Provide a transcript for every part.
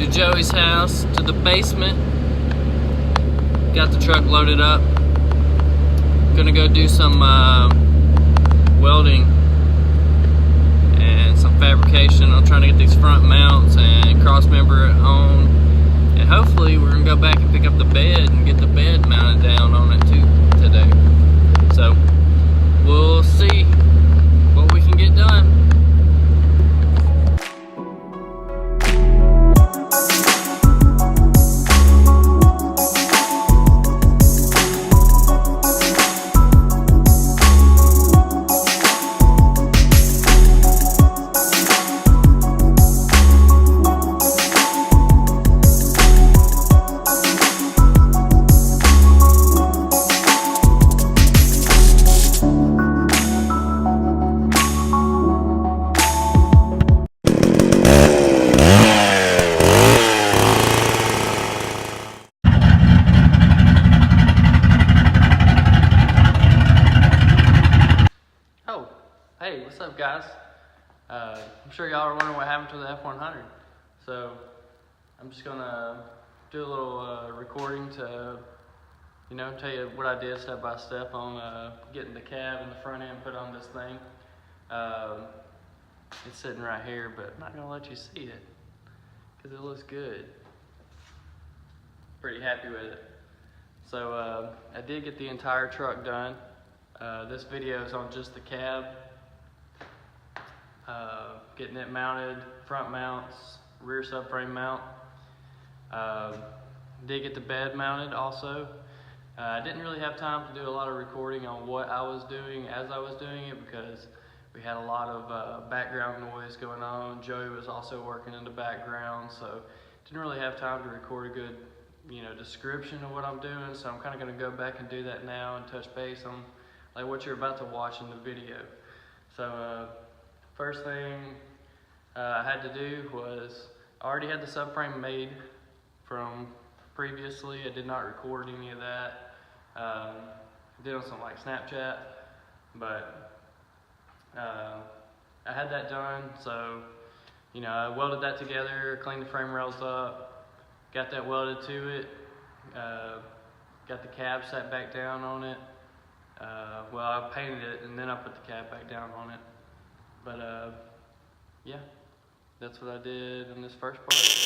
to Joey's house, to the basement. Got the truck loaded up. Gonna go do some welding and some fabrication. I'm trying to get these front mounts and cross member it on, and hopefully we're gonna go back and pick up the bed and get the bed mounted down on it too today. So we'll see what we can get done. Hey, what's up guys? I'm sure y'all are wondering what happened to the F-100. So I'm just gonna do a little recording to, you know, tell you what I did step by step on getting the cab and the front end put on this thing. It's sitting right here, but I'm not gonna let you see it because it looks good. Pretty happy with it. So I did get the entire truck done. This video is on just the cab. Getting it mounted, front mounts, rear subframe mount. Did get the bed mounted also. I didn't really have time to do a lot of recording on what I was doing as I was doing it because we had a lot of background noise going on. Joey was also working in the background, so didn't really have time to record a good, you know, description of what I'm doing. So I'm kind of going to go back and do that now and touch base on like what you're about to watch in the video. So first thing I had to do was, I already had the subframe made from previously. I did not record any of that. I did on some like Snapchat, but I had that done. So, you know, I welded that together, cleaned the frame rails up, got that welded to it, got the cab set back down on it. Well, I painted it and then I put the cab back down on it. But yeah, that's what I did in this first part.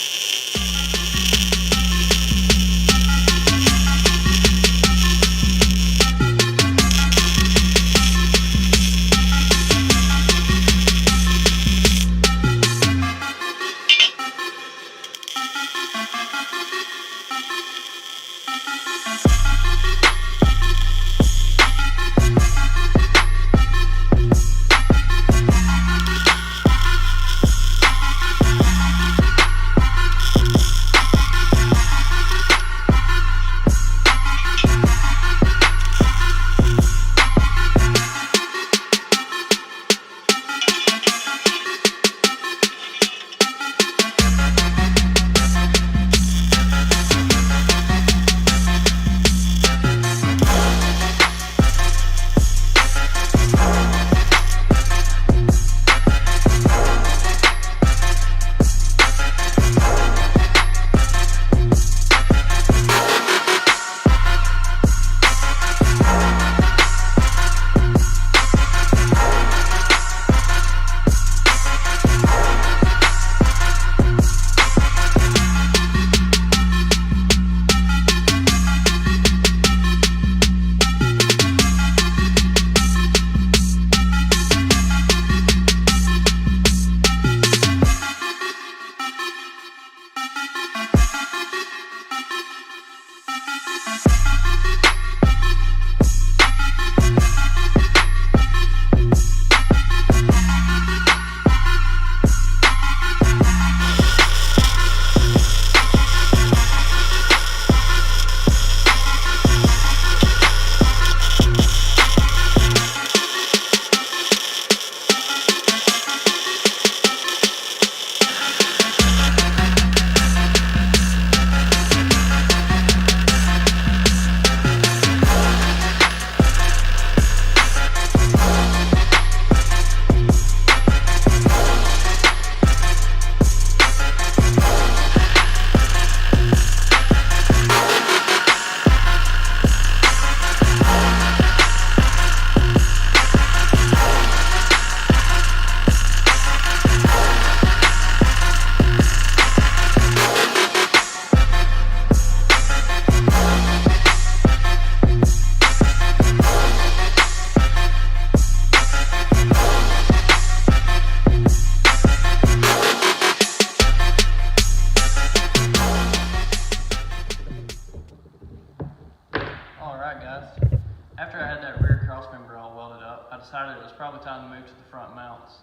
decided it was probably time to move to the front mounts.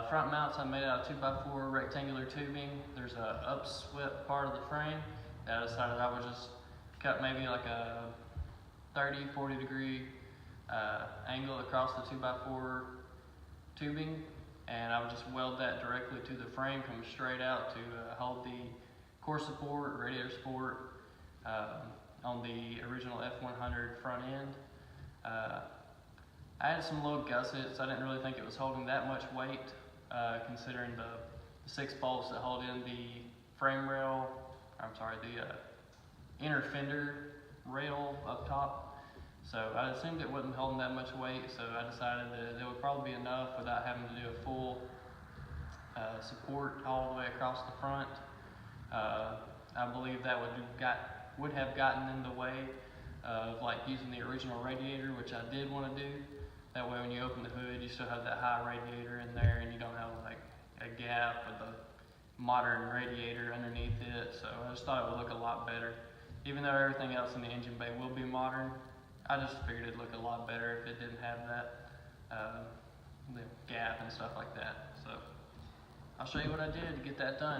Front mounts I made out of 2x4 rectangular tubing. There's a upswept part of the frame that I decided I would just cut maybe like a 30-40 degree angle across the 2x4 tubing, and I would just weld that directly to the frame, coming straight out to hold the core support, radiator support on the original F-100 front end. I had some low gussets. I didn't really think it was holding that much weight, considering the 6 bolts that hold in the frame rail, the inner fender rail up top. So I assumed it wasn't holding that much weight, so I decided that it would probably be enough without having to do a full support all the way across the front. I believe that would have gotten in the way of like using the original radiator, which I did want to do. That way when you open the hood, you still have that high radiator in there, and you don't have like a gap with a modern radiator underneath it. So I just thought it would look a lot better. Even though everything else in the engine bay will be modern, I just figured it'd look a lot better if it didn't have that the gap and stuff like that. So I'll show you what I did to get that done.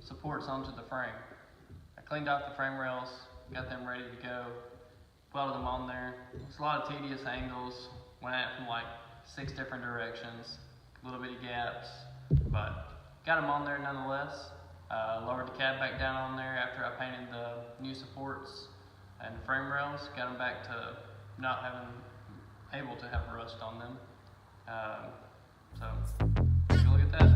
supports onto the frame. I cleaned out the frame rails, got them ready to go, welded them on there. It's a lot of tedious angles, went at it from like 6 different directions, little bitty gaps, but got them on there nonetheless. Lowered the cab back down on there after I painted the new supports and frame rails, got them back to not able to have rust on them. So take a look at that.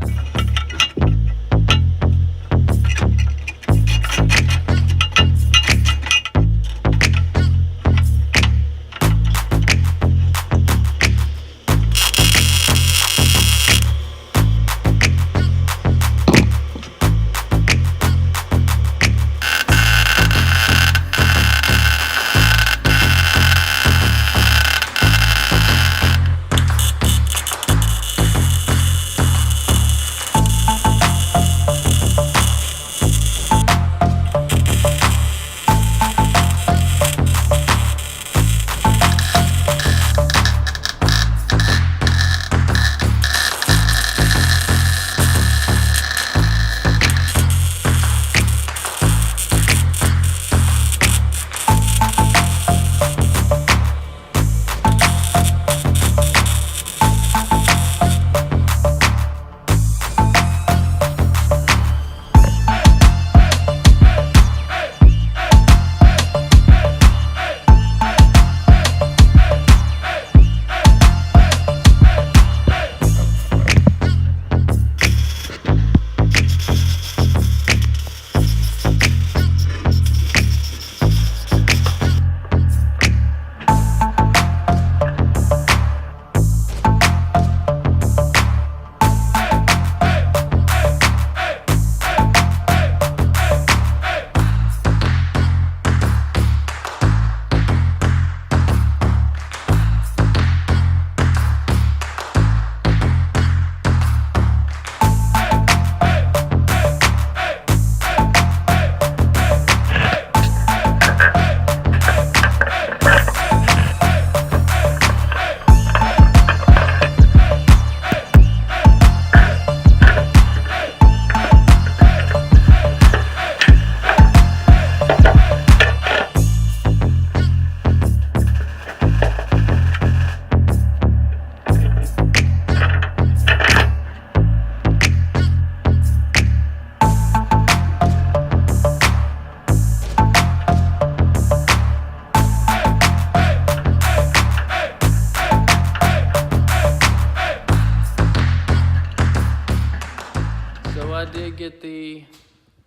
I did get the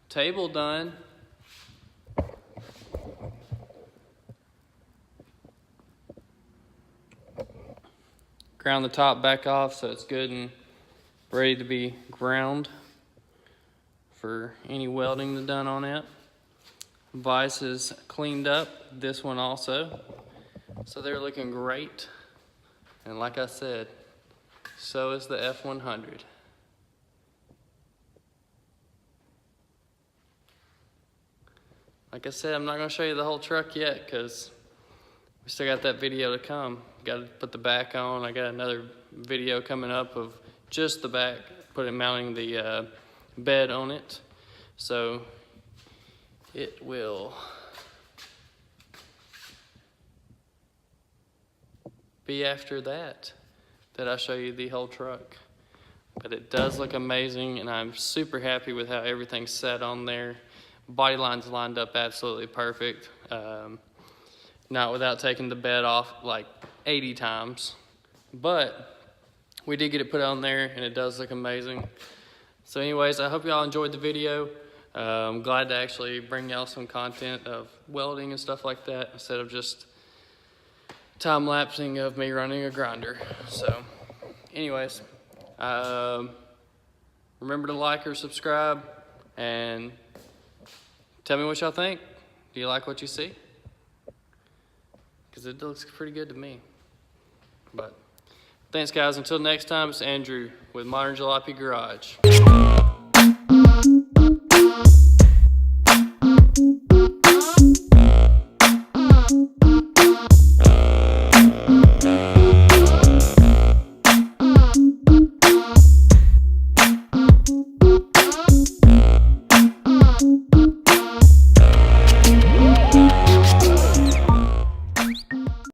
table done. Ground the top back off so it's good and ready to be ground for any welding done on it. Vise is cleaned up, this one also. So they're looking great. And like I said, so is the F-100. Like I said, I'm not going to show you the whole truck yet because we still got that video to come. Got to put the back on. I got another video coming up of just the back, mounting the bed on it. So it will be after that I show you the whole truck. But it does look amazing, and I'm super happy with how everything's set on there. Body line's lined up absolutely perfect. Not without taking the bed off like 80 times. But we did get it put on there, and it does look amazing. So anyways, I hope y'all enjoyed the video. I'm glad to actually bring y'all some content of welding and stuff like that instead of just time-lapsing of me running a grinder. So anyways, remember to like or subscribe and tell me what y'all think. Do you like what you see? Because it looks pretty good to me. But thanks guys, until next time, it's Andrew with Modern Jalopy Garage.